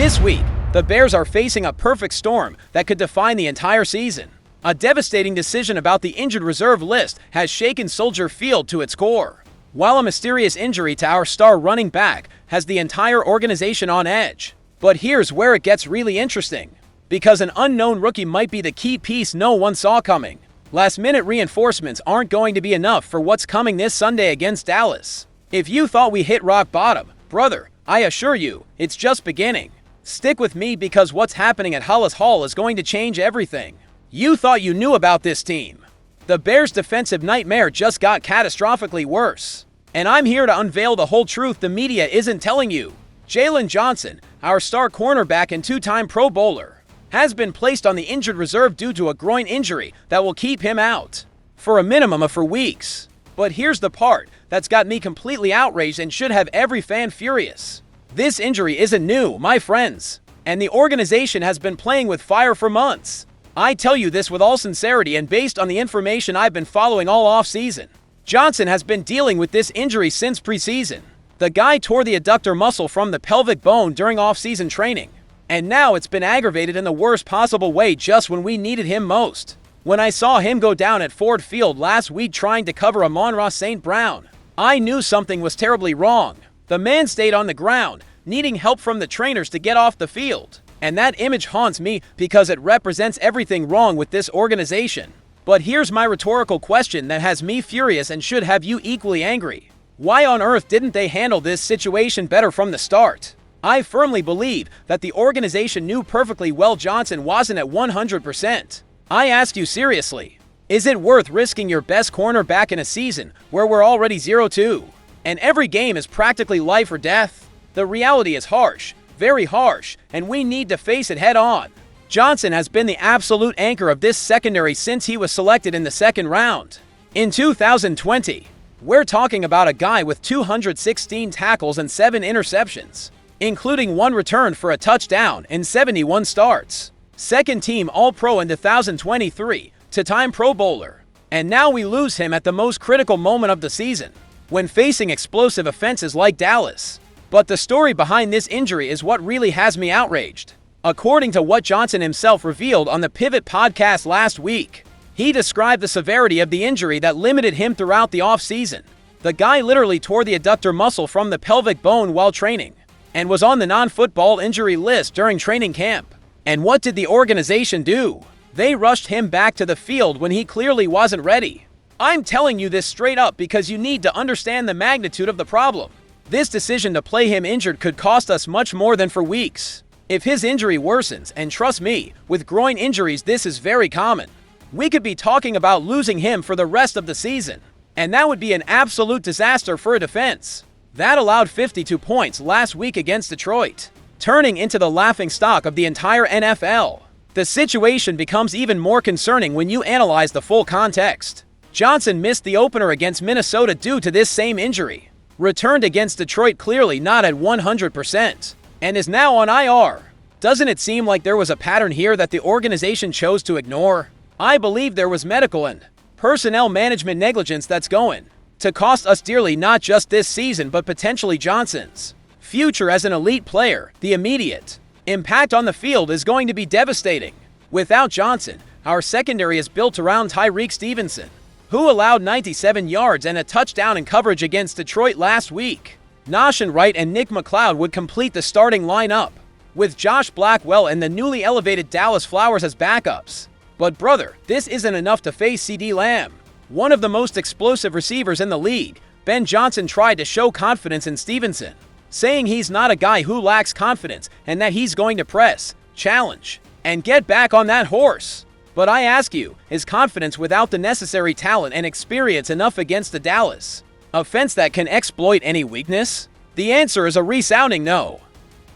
This week, the Bears are facing a perfect storm that could define the entire season. A devastating decision about the injured reserve list has shaken Soldier Field to its core, while a mysterious injury to our star running back has the entire organization on edge. But here's where it gets really interesting, because an unknown rookie might be the key piece no one saw coming. Last-minute reinforcements aren't going to be enough for what's coming this Sunday against Dallas. If you thought we hit rock bottom, brother, I assure you, it's just beginning. Stick with me because what's happening at Hollis Hall is going to change everything. You thought you knew about this team. The Bears' defensive nightmare just got catastrophically worse. And I'm here to unveil the whole truth the media isn't telling you. Jaylen Johnson, our star cornerback and two-time Pro Bowler, has been placed on the injured reserve due to a groin injury that will keep him out for a minimum of 4 weeks. But here's the part that's got me completely outraged and should have every fan furious. This injury isn't new, my friends, and the organization has been playing with fire for months. I tell you this with all sincerity and based on the information I've been following all off-season. Johnson has been dealing with this injury since preseason. The guy tore the adductor muscle from the pelvic bone during off-season training, and now it's been aggravated in the worst possible way just when we needed him most. When I saw him go down at Ford Field last week trying to cover Amon-Ra St. Brown, I knew something was terribly wrong. The man stayed on the ground, needing help from the trainers to get off the field. And that image haunts me because it represents everything wrong with this organization. But here's my rhetorical question that has me furious and should have you equally angry. Why on earth didn't they handle this situation better from the start? I firmly believe that the organization knew perfectly well Johnson wasn't at 100%. I ask you seriously, is it worth risking your best cornerback in a season where we're already 0-2? And every game is practically life or death? The reality is harsh, very harsh, and we need to face it head on. Johnson has been the absolute anchor of this secondary since he was selected in the second round. In 2020, we're talking about a guy with 216 tackles and 7 interceptions, including 1 return for a touchdown in 71 starts. Second team All-Pro in 2023, two-time Pro Bowler. And now we lose him at the most critical moment of the season, when facing explosive offenses like Dallas. But the story behind this injury is what really has me outraged. According to what Johnson himself revealed on the Pivot podcast last week, he described the severity of the injury that limited him throughout the offseason. The guy literally tore the adductor muscle from the pelvic bone while training, and was on the non-football injury list during training camp. And what did the organization do? They rushed him back to the field when he clearly wasn't ready. I'm telling you this straight up because you need to understand the magnitude of the problem. This decision to play him injured could cost us much more than 4 weeks. If his injury worsens, and trust me, with groin injuries this is very common, we could be talking about losing him for the rest of the season. And that would be an absolute disaster for a defense that allowed 52 points last week against Detroit, turning into the laughingstock of the entire NFL. The situation becomes even more concerning when you analyze the full context. Johnson missed the opener against Minnesota due to this same injury, returned against Detroit clearly not at 100%, and is now on IR. Doesn't it seem like there was a pattern here that the organization chose to ignore? I believe there was medical and personnel management negligence that's going to cost us dearly, not just this season but potentially Johnson's future as an elite player. The immediate impact on the field is going to be devastating. Without Johnson, our secondary is built around Tyreek Stevenson, who allowed 97 yards and a touchdown in coverage against Detroit last week. Nahshon Wright and Nick McLeod would complete the starting lineup, with Josh Blackwell and the newly elevated Dallas Flowers as backups. But brother, this isn't enough to face CeeDee Lamb. One of the most explosive receivers in the league. Ben Johnson tried to show confidence in Stevenson, saying he's not a guy who lacks confidence and that he's going to press, challenge, and get back on that horse. But I ask you, is confidence without the necessary talent and experience enough against the Dallas offense that can exploit any weakness? The answer is a resounding no.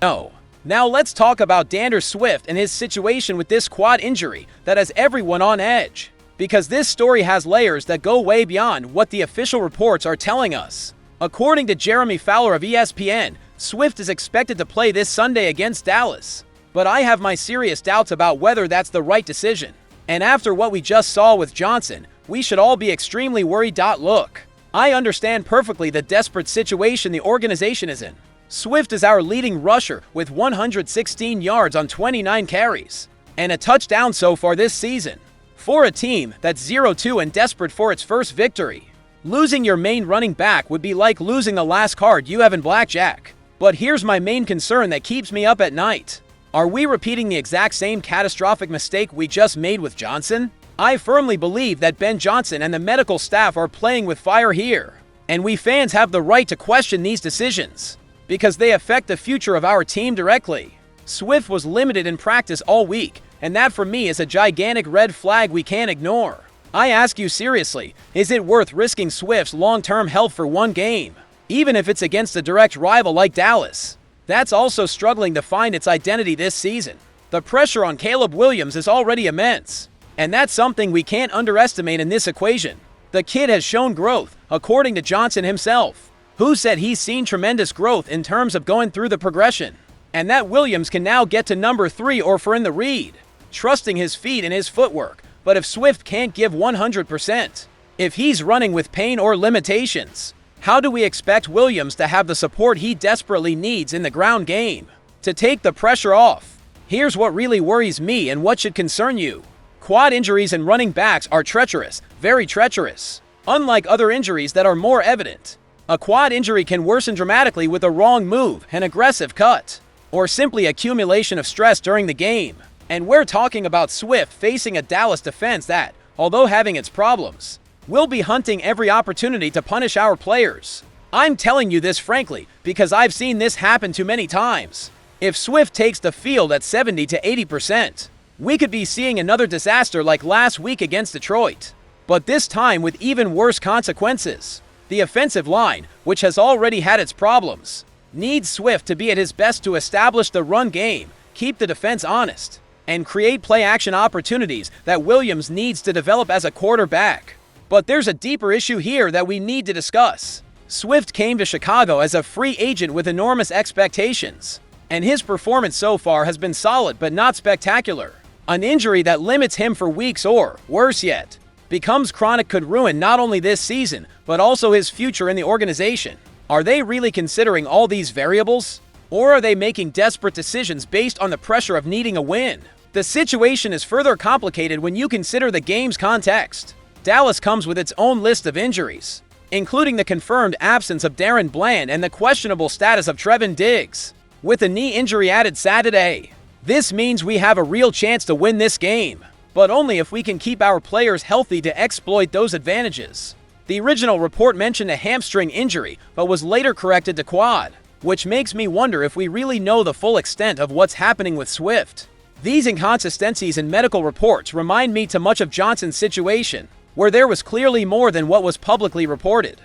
No. Now let's talk about D'Andre Swift and his situation with this quad injury that has everyone on edge, because this story has layers that go way beyond what the official reports are telling us. According to Jeremy Fowler of ESPN, Swift is expected to play this Sunday against Dallas. But I have my serious doubts about whether that's the right decision. And after what we just saw with Johnson, we should all be extremely worried. Look, I understand perfectly the desperate situation the organization is in. Swift is our leading rusher with 116 yards on 29 carries and a touchdown so far this season. For a team that's 0-2 and desperate for its first victory, losing your main running back would be like losing the last card you have in blackjack. But here's my main concern that keeps me up at night. Are we repeating the exact same catastrophic mistake we just made with Johnson? I firmly believe that Ben Johnson and the medical staff are playing with fire here, and we fans have the right to question these decisions because they affect the future of our team directly. Swift was limited in practice all week, and that for me is a gigantic red flag we can't ignore. I ask you seriously, is it worth risking Swift's long-term health for one game, even if it's against a direct rival like Dallas? That's also struggling to find its identity this season. The pressure on Caleb Williams is already immense, and that's something we can't underestimate in this equation. The kid has shown growth, according to Johnson himself, who said he's seen tremendous growth in terms of going through the progression, and that Williams can now get to number 3 or 4 in the read, trusting his feet and his footwork. But if Swift can't give 100%, if he's running with pain or limitations, how do we expect Williams to have the support he desperately needs in the ground game to take the pressure off? Here's what really worries me and what should concern you. Quad injuries in running backs are treacherous, very treacherous. Unlike other injuries that are more evident, a quad injury can worsen dramatically with a wrong move, an aggressive cut, or simply accumulation of stress during the game. And we're talking about Swift facing a Dallas defense that, although having its problems, will be hunting every opportunity to punish our players. I'm telling you this frankly because I've seen this happen too many times. If Swift takes the field at 70 to 80%, we could be seeing another disaster like last week against Detroit, but this time with even worse consequences. The offensive line, which has already had its problems, needs Swift to be at his best to establish the run game, keep the defense honest, and create play-action opportunities that Williams needs to develop as a quarterback. But there's a deeper issue here that we need to discuss. Swift came to Chicago as a free agent with enormous expectations, and his performance so far has been solid but not spectacular. An injury that limits him for weeks or, worse yet, becomes chronic could ruin not only this season, but also his future in the organization. Are they really considering all these variables? Or are they making desperate decisions based on the pressure of needing a win? The situation is further complicated when you consider the game's context. Dallas comes with its own list of injuries, including the confirmed absence of Darren Bland and the questionable status of Trevon Diggs, with a knee injury added Saturday. This means we have a real chance to win this game, but only if we can keep our players healthy to exploit those advantages. The original report mentioned a hamstring injury, but was later corrected to quad, which makes me wonder if we really know the full extent of what's happening with Swift. These inconsistencies in medical reports remind me too much of Johnson's situation, where there was clearly more than what was publicly reported.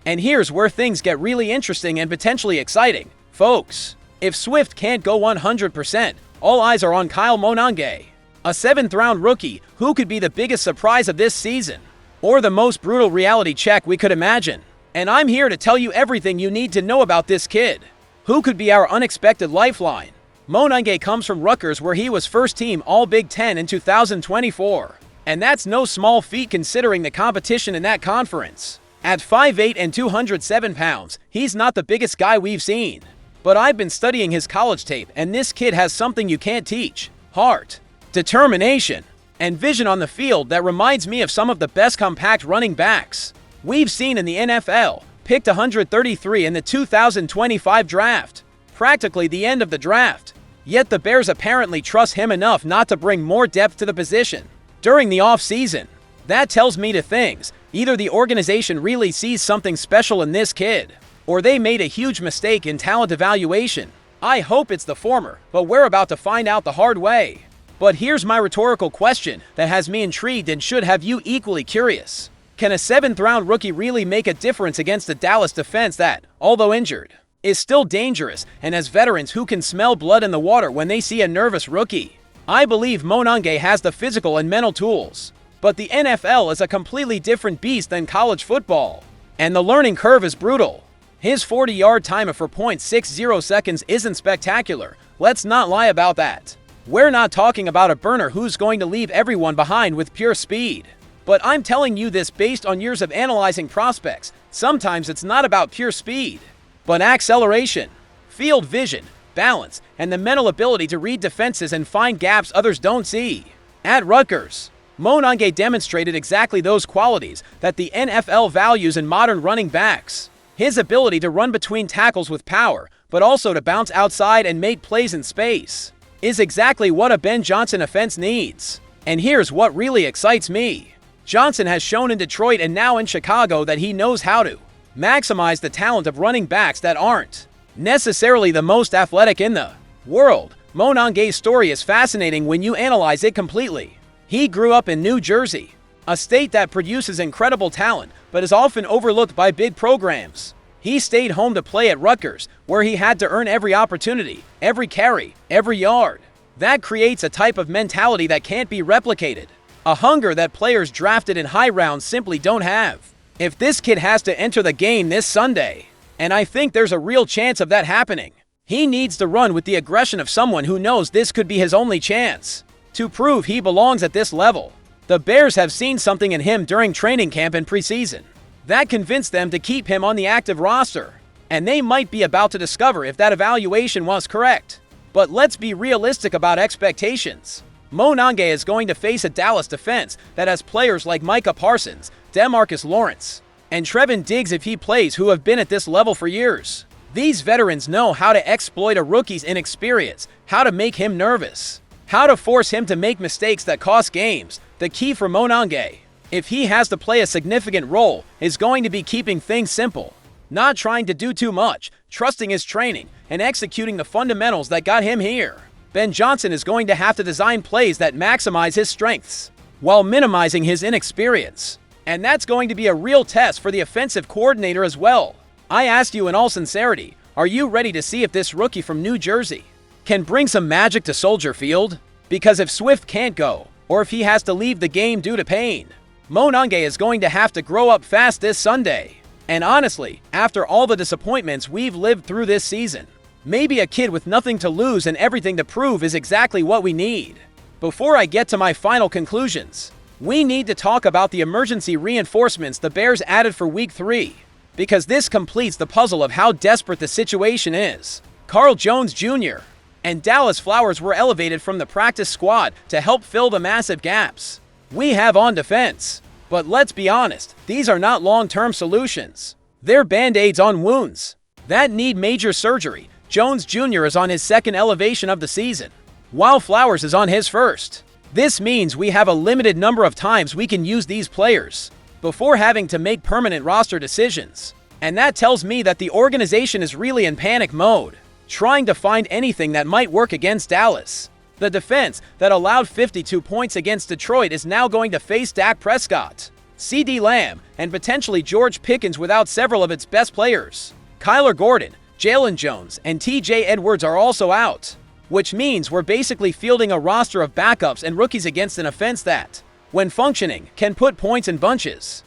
And here's where things get really interesting and potentially exciting, folks. If Swift can't go 100%, all eyes are on Kyle Monang, a 7th-round rookie who could be the biggest surprise of this season, or the most brutal reality check we could imagine. And I'm here to tell you everything you need to know about this kid, who could be our unexpected lifeline. Monang comes from Rutgers, where he was first-team All-Big Ten in 2024. And that's no small feat considering the competition in that conference. At 5'8" and 207 pounds, he's not the biggest guy we've seen. But I've been studying his college tape, and this kid has something you can't teach: heart, determination, and vision on the field that reminds me of some of the best compact running backs we've seen in the NFL. Picked 133 in the 2025 draft, practically the end of the draft. Yet the Bears apparently trust him enough not to bring more depth to the position during the offseason. That tells me two things. Either the organization really sees something special in this kid, or they made a huge mistake in talent evaluation. I hope it's the former, but we're about to find out the hard way. But here's my rhetorical question that has me intrigued and should have you equally curious. Can a 7th-round rookie really make a difference against a Dallas defense that, although injured, is still dangerous and has veterans who can smell blood in the water when they see a nervous rookie? I believe Monang has the physical and mental tools, but the NFL is a completely different beast than college football, and the learning curve is brutal. His 40-yard time of 4.60 seconds isn't spectacular. Let's not lie about that. We're not talking about a burner who's going to leave everyone behind with pure speed. But I'm telling you this based on years of analyzing prospects. Sometimes it's not about pure speed. but acceleration, field vision, balance, and the mental ability to read defenses and find gaps others don't see. At Rutgers, Monang demonstrated exactly those qualities that the NFL values in modern running backs. His ability to run between tackles with power, but also to bounce outside and make plays in space, is exactly what a Ben Johnson offense needs. And here's what really excites me. Johnson has shown in Detroit and now in Chicago that he knows how to maximize the talent of running backs that aren't necessarily the most athletic in the world. Monang's story is fascinating when you analyze it completely. He grew up in New Jersey, a state that produces incredible talent but is often overlooked by big programs. He stayed home to play at Rutgers, where he had to earn every opportunity, every carry, every yard. That creates a type of mentality that can't be replicated, a hunger that players drafted in high rounds simply don't have. If this kid has to enter the game this Sunday, and I think there's a real chance of that happening, he needs to run with the aggression of someone who knows this could be his only chance to prove he belongs at this level. The Bears have seen something in him during training camp and preseason that convinced them to keep him on the active roster, and they might be about to discover if that evaluation was correct. But let's be realistic about expectations. Monang is going to face a Dallas defense that has players like Micah Parsons, DeMarcus Lawrence, and Trevon Diggs if he plays, who have been at this level for years. These veterans know how to exploit a rookie's inexperience, how to make him nervous, how to force him to make mistakes that cost games. The key for Monang, if he has to play a significant role, is going to be keeping things simple, not trying to do too much, trusting his training, and executing the fundamentals that got him here. Ben Johnson is going to have to design plays that maximize his strengths while minimizing his inexperience. And that's going to be a real test for the offensive coordinator as well. I ask you in all sincerity, are you ready to see if this rookie from New Jersey can bring some magic to Soldier Field? Because if Swift can't go, or if he has to leave the game due to pain, Monang is going to have to grow up fast this Sunday. And honestly, after all the disappointments we've lived through this season, maybe a kid with nothing to lose and everything to prove is exactly what we need. Before I get to my final conclusions, we need to talk about the emergency reinforcements the Bears added for Week 3, because this completes the puzzle of how desperate the situation is. Carl Jones Jr. and Dallas Flowers were elevated from the practice squad to help fill the massive gaps we have on defense. But let's be honest, these are not long-term solutions. They're band-aids on wounds that need major surgery. Jones Jr. is on his second elevation of the season, while Flowers is on his first. This means we have a limited number of times we can use these players before having to make permanent roster decisions. And that tells me that the organization is really in panic mode, trying to find anything that might work against Dallas. The defense that allowed 52 points against Detroit is now going to face Dak Prescott, CeeDee Lamb, and potentially George Pickens without several of its best players. Kyler Gordon, Jaylen Jones, and TJ Edwards are also out, which means we're basically fielding a roster of backups and rookies against an offense that, when functioning, can put points in bunches.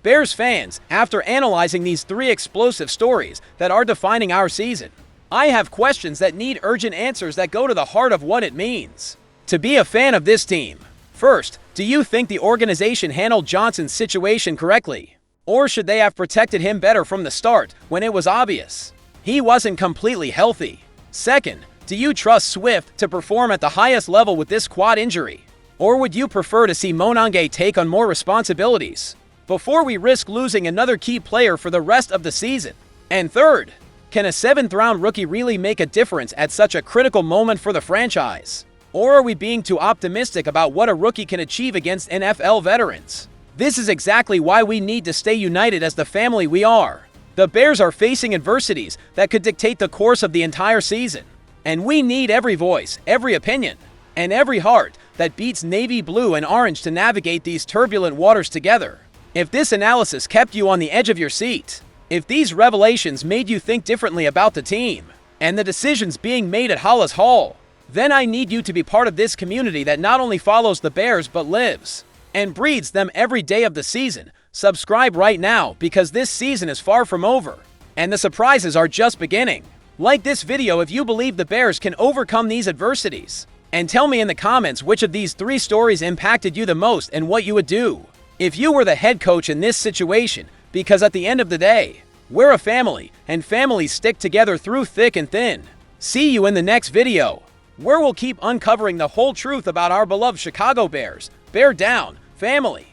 Bears fans, after analyzing these three explosive stories that are defining our season, I have questions that need urgent answers that go to the heart of what it means to be a fan of this team. First, do you think the organization handled Johnson's situation correctly? Or should they have protected him better from the start when it was obvious he wasn't completely healthy? Second, do you trust Swift to perform at the highest level with this quad injury? Or would you prefer to see Monang take on more responsibilities before we risk losing another key player for the rest of the season? And third, can a 7th-round rookie really make a difference at such a critical moment for the franchise? Or are we being too optimistic about what a rookie can achieve against NFL veterans? This is exactly why we need to stay united as the family we are. The Bears are facing adversities that could dictate the course of the entire season. And we need every voice, every opinion, and every heart that beats navy blue and orange to navigate these turbulent waters together. If this analysis kept you on the edge of your seat, if these revelations made you think differently about the team and the decisions being made at Hollis Hall, then I need you to be part of this community that not only follows the Bears but lives and breeds them every day of the season. Subscribe right now, because this season is far from over, and the surprises are just beginning. Like this video if you believe the Bears can overcome these adversities, and tell me in the comments which of these three stories impacted you the most and what you would do if you were the head coach in this situation, because at the end of the day, We're a family, and families stick together through thick and thin. See you in the next video, where we'll keep uncovering the whole truth about our beloved Chicago Bears. Bear down, family.